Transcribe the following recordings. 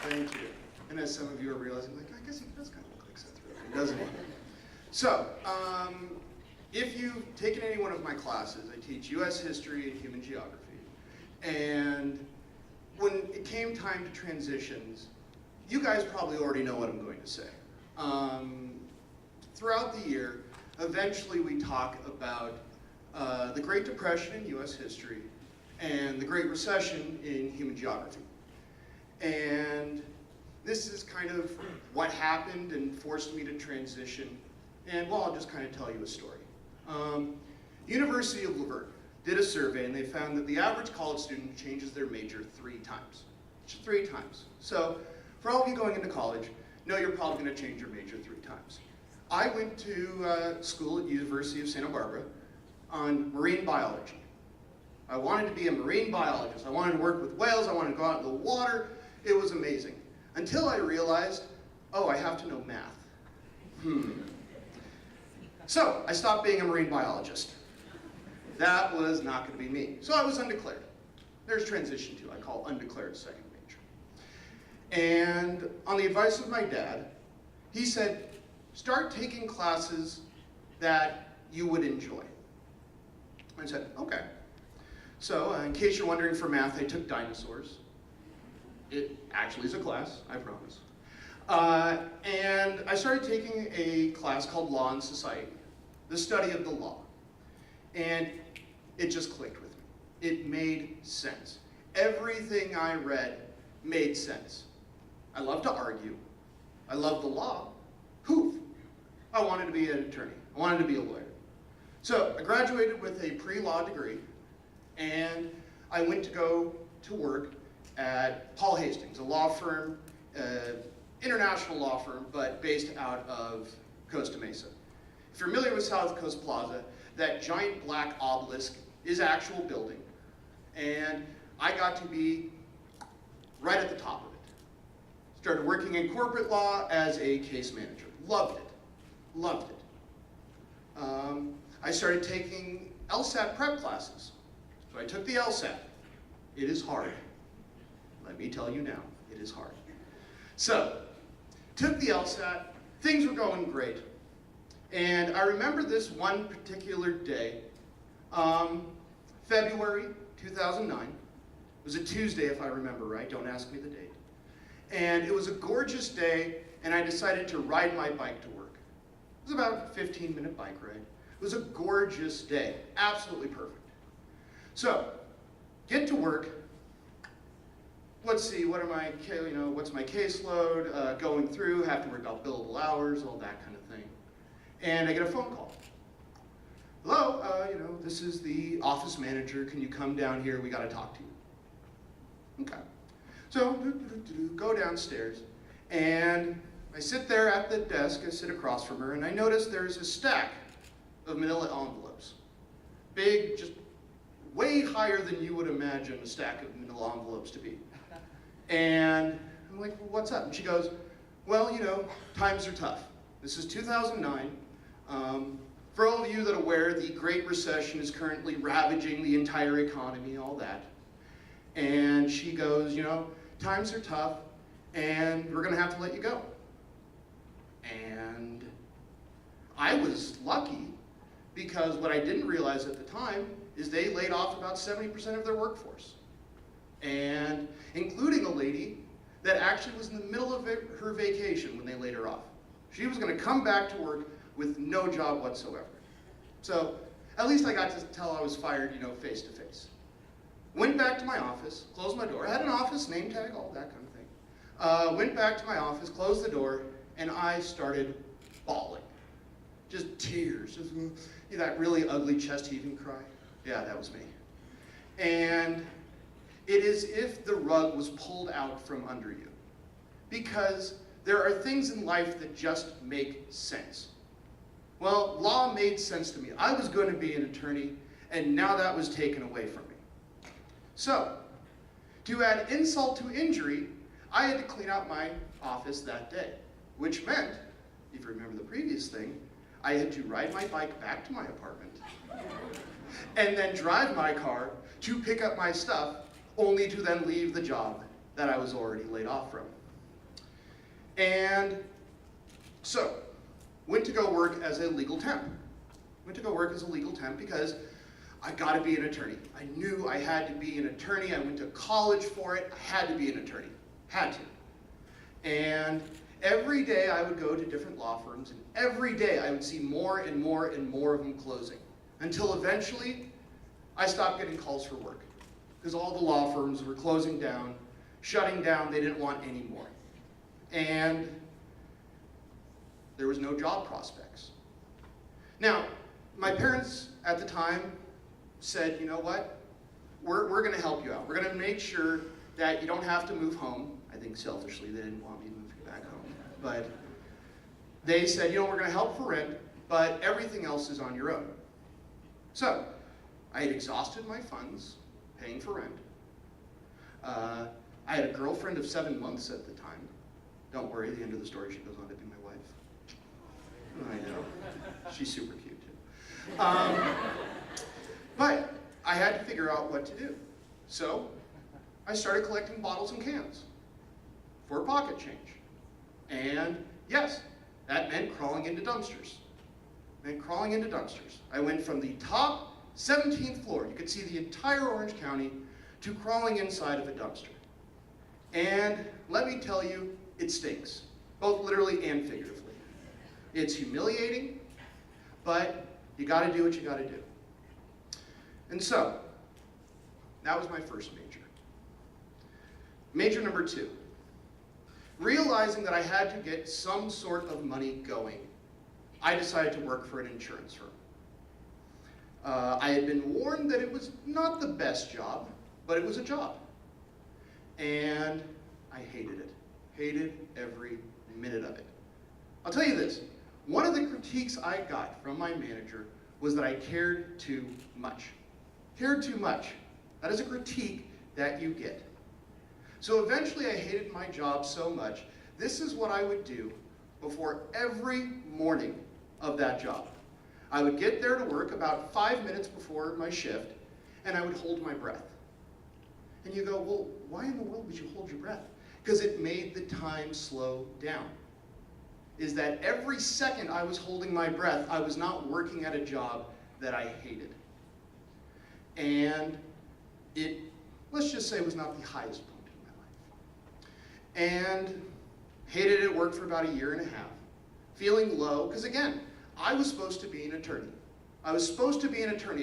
Thank you. And as some of you are realizing, like, I guess he does kind of look like Seth Rogen, doesn't he? So, if you've taken any one of my classes, I teach US history and human geography. And when it came time to transitions, you guys probably already know what I'm going to say. Throughout the year, eventually we talk about the Great Depression in US history and the Great Recession in human geography. And this is kind of what happened and forced me to transition. And well, I'll just kind of tell you a story. University of Laverne did a survey and they found that the average college student changes their major 3 times. Just 3 times. So for all of you going into college, know you're probably going to change your major 3 times. I went to school at University of Santa Barbara on marine biology. I wanted to be a marine biologist. I wanted to work with whales. I wanted to go out in the water. It was amazing. Until I realized, oh, I have to know math. So I stopped being a marine biologist. That was not going to be me. So I was undeclared. There's transition 2. I call undeclared second major. And on the advice of my dad, he said, start taking classes that you would enjoy. I said, okay. So in case you're wondering for math, I took dinosaurs. It actually is a class, I promise. And I started taking a class called Law and Society, the study of the law. And it just clicked with me. It made sense. Everything I read made sense. I love to argue. I love the law. Poof. I wanted to be an attorney. I wanted to be a lawyer. So I graduated with a pre-law degree, and I went to go to work at Paul Hastings, a law firm, international law firm, but based out of Costa Mesa. If you're familiar with South Coast Plaza, that giant black obelisk is actual building. And I got to be right at the top of it. Started working in corporate law as a case manager. Loved it. Loved it. I started taking LSAT prep classes. So I took the LSAT. It is hard. Let me tell you now, it is hard. So, took the LSAT, things were going great. And I remember this one particular day, February 2009. It was a Tuesday if I remember right, don't ask me the date. And it was a gorgeous day, and I decided to ride my bike to work. It was about a 15-minute bike ride. It was a gorgeous day, absolutely perfect. So, get to work. Let's see, what's my caseload, going through, have to work out billable hours, all that kind of thing. And I get a phone call. Hello, this is the office manager. Can you come down here? We got to talk to you. Okay. So, go downstairs, and I sit there at the desk. I sit across from her, and I notice there's a stack of manila envelopes. Big, just way higher than you would imagine a stack of manila envelopes to be. And I'm like, well, what's up? And she goes, well, times are tough. This is 2009. For all of you that are aware, the Great Recession is currently ravaging the entire economy, all that. And she goes, times are tough, and we're going to have to let you go. And I was lucky, because what I didn't realize at the time is they laid off about 70% of their workforce. And including a lady that actually was in the middle of her vacation when they laid her off. She was going to come back to work with no job whatsoever. So at least I got to tell I was fired, face to face. Went back to my office, closed my door. I had an office, name tag, all that kind of thing. Went back to my office, closed the door, and I started bawling. Just tears. Just, that really ugly chest heaving cry. Yeah, that was me. And it is as if the rug was pulled out from under you. Because there are things in life that just make sense. Well, law made sense to me. I was going to be an attorney, and now that was taken away from me. So, to add insult to injury, I had to clean out my office that day. Which meant, if you remember the previous thing, I had to ride my bike back to my apartment, and then drive my car to pick up my stuff, only to then leave the job that I was already laid off from. And so, went to go work as a legal temp. Because I got to be an attorney. I knew I had to be an attorney. I went to college for it. I had to be an attorney. Had to. And every day I would go to different law firms, and every day I would see more and more and more of them closing. Until eventually, I stopped getting calls for work. Because all the law firms were closing down, shutting down, they didn't want any more. And there was no job prospects. Now, my parents at the time said, you know what, we're going to help you out. We're going to make sure that you don't have to move home. I think selfishly they didn't want me to move back home. But they said, you know, we're going to help for rent, but everything else is on your own. So, I had exhausted my funds paying for rent. I had a girlfriend of 7 months at the time. Don't worry, at the end of the story she goes on to be my wife. I know. She's super cute too. But I had to figure out what to do. So I started collecting bottles and cans for pocket change. And yes, that meant crawling into dumpsters. I went from the top 17th floor, you could see the entire Orange County, to crawling inside of a dumpster. And let me tell you, it stinks, both literally and figuratively. It's humiliating, but you gotta do what you gotta do. And so, that was my first major. Major number 2. Realizing that I had to get some sort of money going, I decided to work for an insurance firm. I had been warned that it was not the best job, but it was a job. And I hated it. Hated every minute of it. I'll tell you this, one of the critiques I got from my manager was that I cared too much. Cared too much. That is a critique that you get. So eventually I hated my job so much, this is what I would do before every morning of that job. I would get there to work about 5 minutes before my shift, and I would hold my breath. And you go, well, why in the world would you hold your breath? Because it made the time slow down. Is that every second I was holding my breath, I was not working at a job that I hated. And it, let's just say, was not the highest point in my life. And hated it, worked for about 1.5 years, feeling low, because again, I was supposed to be an attorney.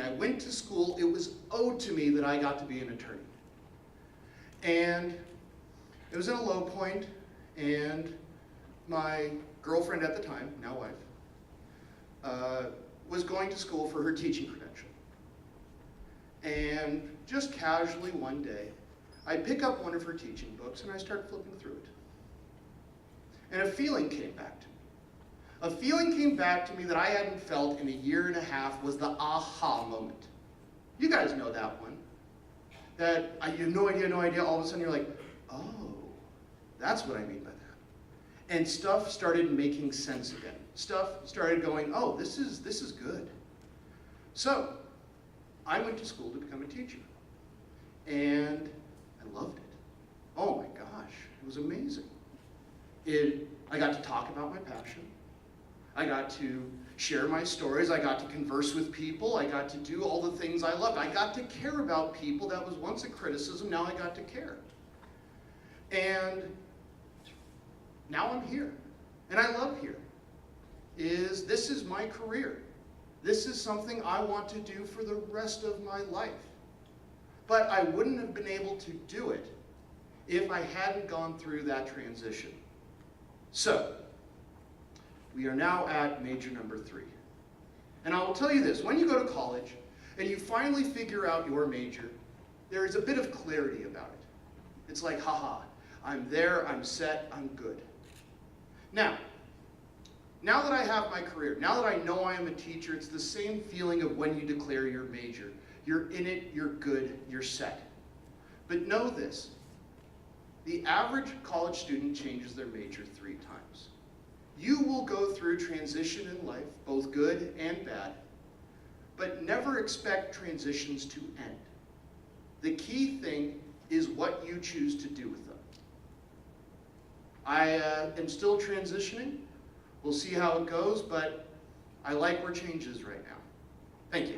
I went to school, it was owed to me that I got to be an attorney. And it was in a low point, and my girlfriend at the time, now wife, was going to school for her teaching credential. And just casually one day, I pick up one of her teaching books and I start flipping through it. And a feeling came back to me. A feeling came back to me that I hadn't felt in 1.5 years was the aha moment. You guys know that one. That you have no idea, all of a sudden you're like, oh, that's what I mean by that. And stuff started making sense again. Stuff started going, oh, this is good. So, I went to school to become a teacher. And I loved it. Oh my gosh, it was amazing. I got to talk about my passion. I got to share my stories. I got to converse with people. I got to do all the things I loved. I got to care about people. That was once a criticism. Now I got to care. And now I'm here. And I love here. This is my career. This is something I want to do for the rest of my life. But I wouldn't have been able to do it if I hadn't gone through that transition. So, we are now at major number 3. And I will tell you this, when you go to college and you finally figure out your major, there is a bit of clarity about it. It's like, haha, I'm there, I'm set, I'm good. Now that I have my career, now that I know I am a teacher, it's the same feeling of when you declare your major. You're in it, you're good, you're set. But know this, the average college student changes their major 3 times. You will go through transition in life, both good and bad, but never expect transitions to end. The key thing is what you choose to do with them. I am still transitioning. We'll see how it goes, but I like where change is right now. Thank you.